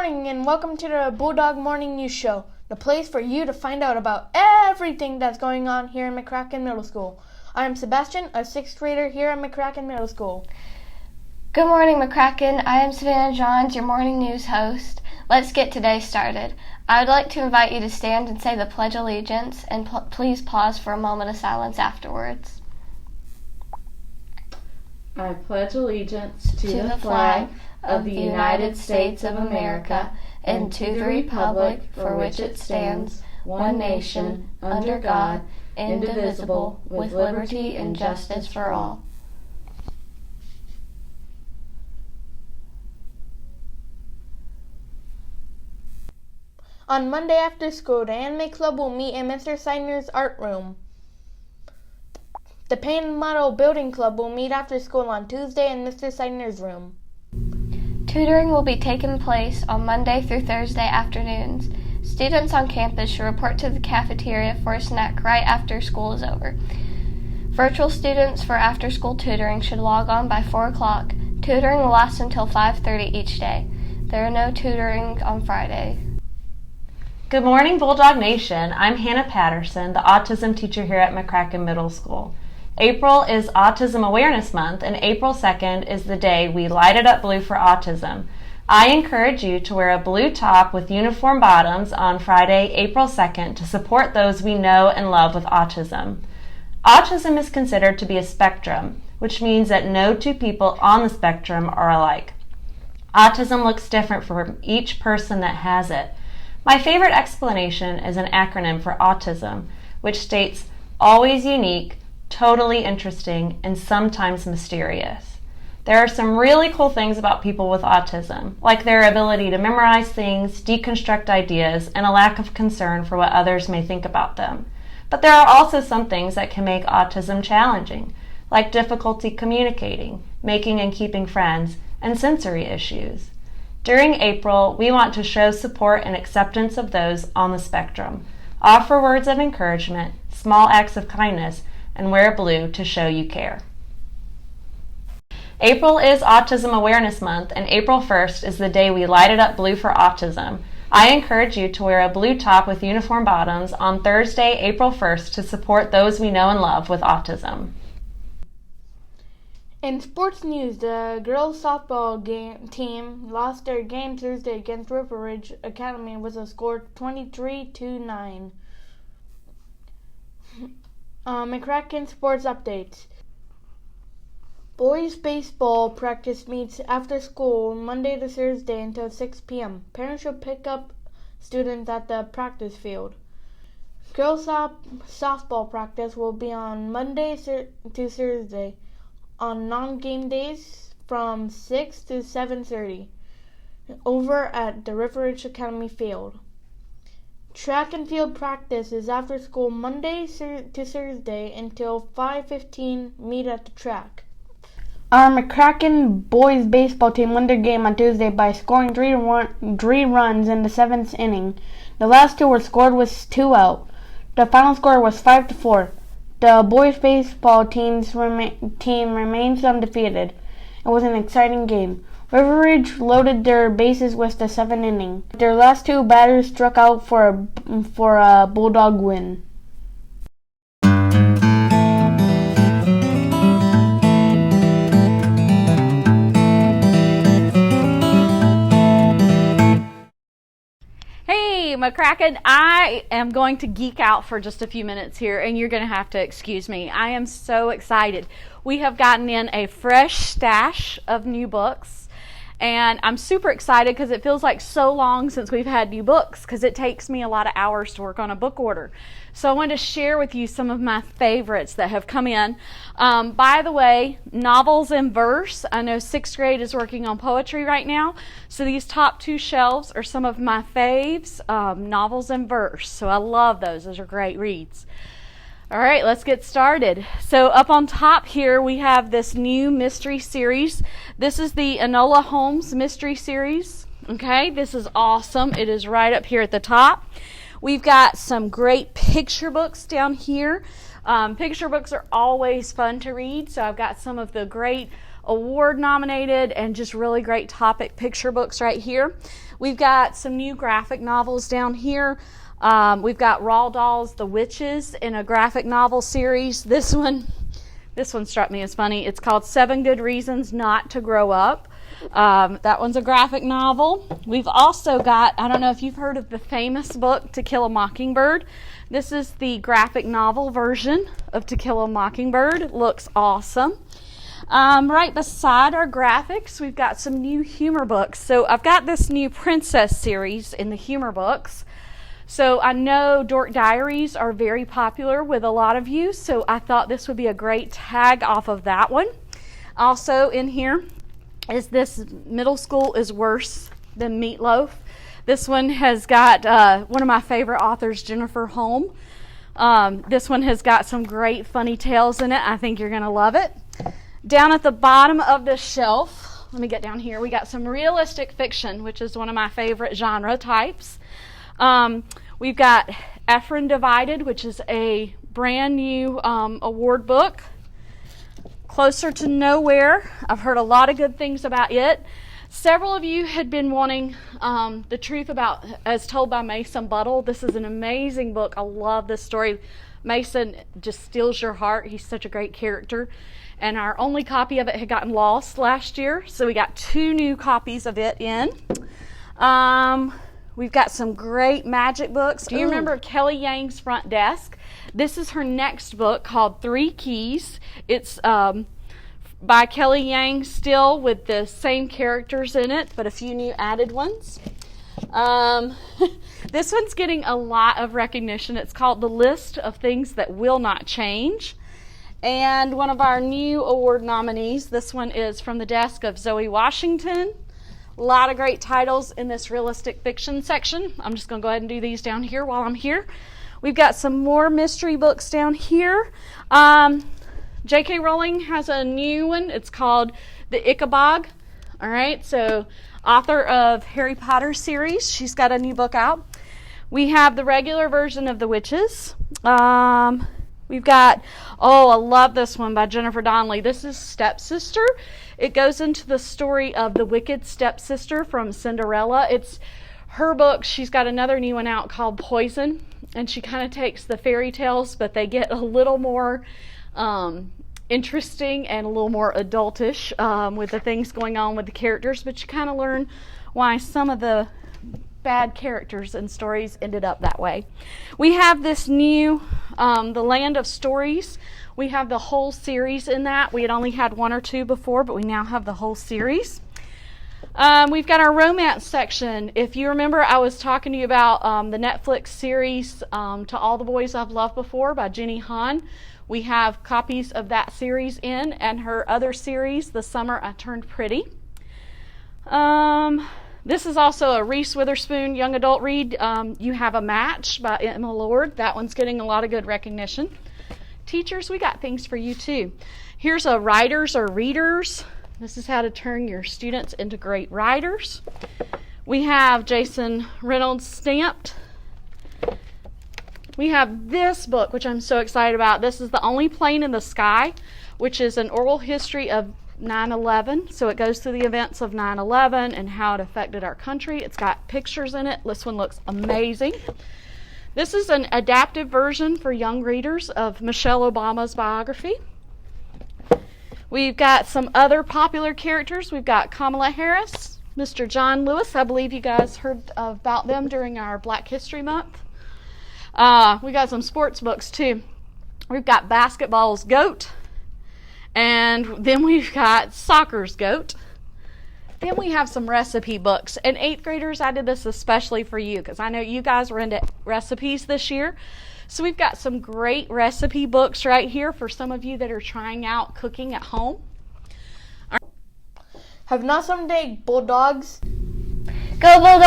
morning and welcome to the Bulldog Morning News Show, the place for you to find out about everything that's going on here in McCracken Middle School. I am Sebastian, a 6th grader here at McCracken Middle School. Good morning, McCracken. I am Savannah Johns, your morning news host. Let's get today started. I would like to invite you to stand and say the Pledge of Allegiance, and please pause for a moment of silence afterwards. I pledge allegiance to the flag of the United States of America and to the republic for which it stands, one nation, under God, indivisible, with liberty and justice for all. On Monday after school, the Anime Club will meet in Mr. Seidner's art room. The Paint Model Building Club will meet after school on Tuesday in Mr. Seidner's room. Tutoring will be taking place on Monday through Thursday afternoons. Students on campus should report to the cafeteria for a snack right after school is over. Virtual students for after-school tutoring should log on by 4 o'clock. Tutoring will last until 5:30 each day. There are no tutoring on Friday. Good morning, Bulldog Nation. I'm Hannah Patterson, the autism teacher here at McCracken Middle School. April is Autism Awareness Month, and April 2nd is the day we light it up blue for autism. I encourage you to wear a blue top with uniform bottoms on Friday, April 2nd to support those we know and love with autism. Autism is considered to be a spectrum, which means that no two people on the spectrum are alike. Autism looks different for each person that has it. My favorite explanation is an acronym for autism, which states always unique, totally interesting, and sometimes mysterious. There are some really cool things about people with autism, like their ability to memorize things, deconstruct ideas, and a lack of concern for what others may think about them. But there are also some things that can make autism challenging, like difficulty communicating, making and keeping friends, and sensory issues. During April, we want to show support and acceptance of those on the spectrum, offer words of encouragement, small acts of kindness, and wear blue to show you care. April is Autism Awareness Month, and April 1st is the day we light it up blue for autism. I encourage you to wear a blue top with uniform bottoms on Thursday, April 1st to support those we know and love with autism. In sports news, the girls softball team lost their game Thursday against River Ridge Academy with a score 23-9. McCracken Sports Updates. Boys baseball practice meets after school Monday to Thursday until 6 p.m. Parents should pick up students at the practice field. Girls softball practice will be on Monday to Thursday on non-game days from 6 to 7:30 over at the River Ridge Academy field. Track and field practice is after school Monday to Thursday until 5:15. Meet at the track. Our McCracken boys baseball team won their game on Tuesday by scoring three runs in the 7th inning. The last two were scored with 2 out. The final score was 5-4. The boys baseball team remains undefeated. It was an exciting game. River Ridge loaded their bases with the 7th inning. Their last 2 batters struck out for a Bulldog win. Hey, McCracken, I am going to geek out for just a few minutes here, and you're going to have to excuse me. I am so excited. We have gotten in a fresh stash of new books. And I'm super excited because it feels like so long since we've had new books because it takes me a lot of hours to work on a book order. So I wanted to share with you some of my favorites that have come in. By the way, novels in verse. I know 6th grade is working on poetry right now. So these top 2 shelves are some of my faves, novels in verse. So I love those. Those are great reads. All right, let's get started. So up on top here, we have this new mystery series. This is the Enola Holmes mystery series. Okay, this is awesome. It is right up here at the top. We've got some great picture books down here. Picture books are always fun to read, so I've got some of the great award nominated and just really great topic picture books right here. We've got some new graphic novels down here. We've got Roald Dahl's The Witches in a graphic novel series. This one struck me as funny. It's called 7 Good Reasons Not to Grow Up. That one's a graphic novel. We've also got, I don't know if you've heard of the famous book To Kill a Mockingbird. This is the graphic novel version of To Kill a Mockingbird. It looks awesome. Right beside our graphics, we've got some new humor books. So I've got this new princess series in the humor books. So I know Dork Diaries are very popular with a lot of you, so I thought this would be a great tag off of that one. Also in here is this Middle School is Worse Than Meatloaf. This one has got one of my favorite authors, Jennifer Holm. This one has got some great funny tales in it. I think you're going to love it. Down at the bottom of the shelf, let me get down here, we got some realistic fiction, which is one of my favorite genre types. We've got Ephraim Divided, which is a brand new award book. Closer to Nowhere. I've heard a lot of good things about it. Several of you had been wanting The Truth About As Told by Mason Buttle. This is an amazing book. I love this story. Mason just steals your heart. He's such a great character. And our only copy of it had gotten lost last year, so we got 2 new copies of it in. We've got some great magic books. Do you remember Kelly Yang's Front Desk? This is her next book called 3 Keys. It's by Kelly Yang still with the same characters in it, but a few new added ones. This one's getting a lot of recognition. It's called The List of Things That Will Not Change. And one of our new award nominees, this one is from the desk of Zoe Washington. A lot of great titles in this realistic fiction section. I'm just going to go ahead and do these down here while I'm here. We've got some more mystery books down here. J.K. Rowling has a new one. It's called The Ichabod. All right, so author of Harry Potter series. She's got a new book out. We have the regular version of The Witches. We've got, I love this one by Jennifer Donnelly. This is Stepsister. It goes into the story of the wicked stepsister from Cinderella. It's her book. She's got another new one out called Poison, and she kind of takes the fairy tales, but they get a little more interesting and a little more adultish with the things going on with the characters, but you kind of learn why some of the bad characters and stories ended up that way. We have this new The Land of Stories. We have the whole series in that. We had only had 1 or 2 before, but we now have the whole series. We've got our romance section. If you remember, I was talking to you about the Netflix series To All the Boys I've Loved Before by Jenny Han. We have copies of that series in, and her other series, The Summer I Turned Pretty. This is also a Reese Witherspoon young adult read. You Have a Match by Emma Lord. That one's getting a lot of good recognition. Teachers, we got things for you too. Here's a Writers or Readers. This is how to turn your students into great writers. We have Jason Reynolds Stamped. We have this book, which I'm so excited about. This is The Only Plane in the Sky, which is an oral history of 9/11. So it goes through the events of 9/11 and how it affected our country. It's got pictures in it. This one looks amazing. This is an adaptive version for young readers of Michelle Obama's biography. We've got some other popular characters. We've got Kamala Harris, Mr. John Lewis. I believe you guys heard about them during our Black History Month. We got some sports books too. We've got Basketball's Goat. And then we've got Soccer's Goat. Then we have some recipe books. And 8th graders, I did this especially for you because I know you guys were into recipes this year. So we've got some great recipe books right here for some of you that are trying out cooking at home. Have not some day Bulldogs. Go Bulldogs!